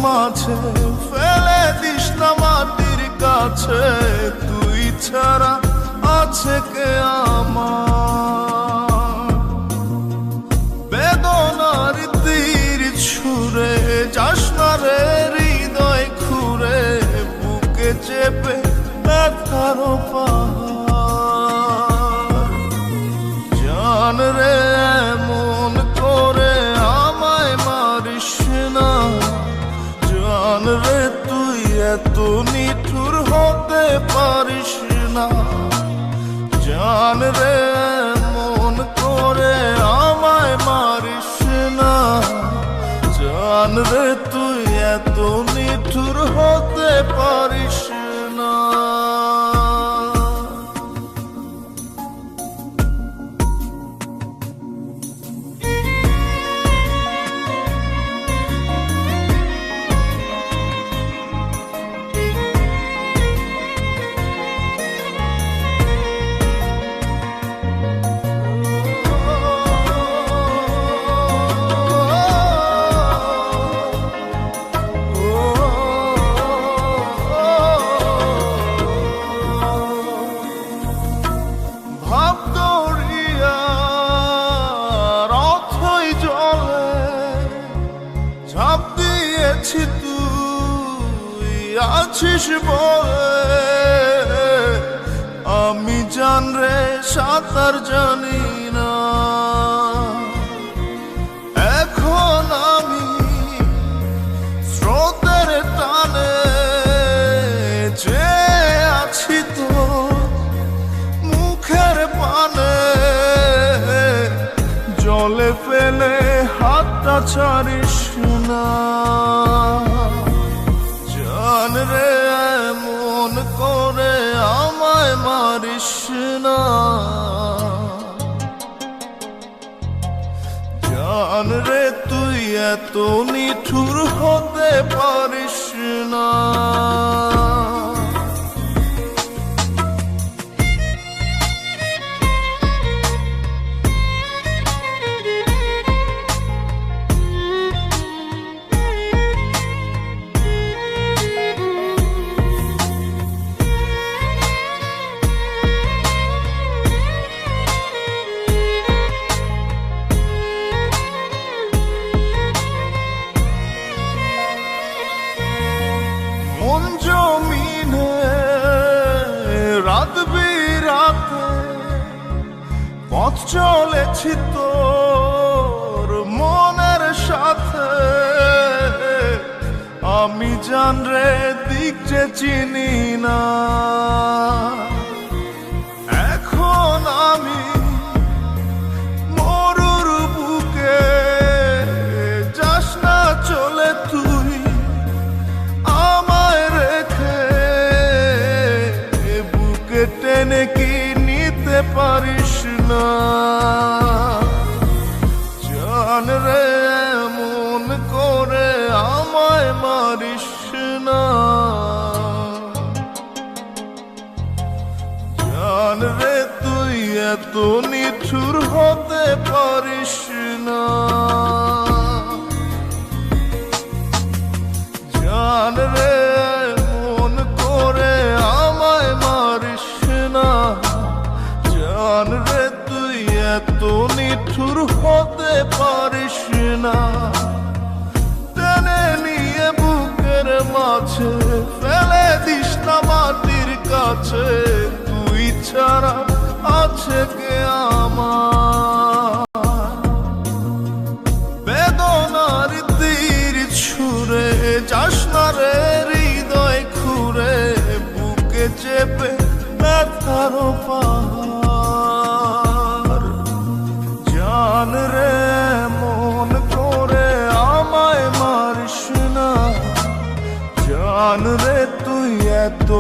মাঝে ফেলে দিস না মাটির কাছে, তুই ছাড়া আছে কে আমার? বেদনার তীর ছুঁড়ে যাস না রে হৃদয় খুঁড়ে, বুকে চেপে ব্যথার পাহাড়। জান রে এমন করে আমায় মারিস না, জান রে তুই এত নিঠুর হতে পারিস না। জান রে এমন করে আমায় মারিস না, জান রে তুই এত নিঠুর হতে পারিস না। ঝাঁপ দিয়েছি তুই আছিস বলে, আমি জান রে সাঁতার জানি না। এখন আমি স্রোতের টানে যে আছি তো মুখের পানে, জলে ফেলে হাতটা ছাড়িস না। জান রে এমন করে আমায় মারিস না, জান রে তুই এত নিঠুর হতে পারিস না। মন জমিনে রাত বিরাতে পথ চলেছি তোর মনের সাথে, আমি জান রে দিক যে চিনি না। এখন আমি মরুর বুকে, যাস না চলে তুই আমায় রেখে, বুকে টেনে কি নিতে পারিস না। জান রে এমন করে আমায় মারিস না, জান রে তুই এত নিঠুর হতে পারিস না। জান রে মন করে আমায় মারিস না, জান রে তুই এত নিঠুর হতে পারিস না। টেনে নিয়ে বুকের মাঝে ফেলে দিস না মাটির কাছে, তুই ছাড়া আছে কে আমার? বেদনার তীর ছুঁড়ে যাস না রে হৃদয় খুঁড়ে, বুকে চেপে ব্যথার পাহাড়। জান রে মন করে আমায় মারিস না, জান রে তুই এত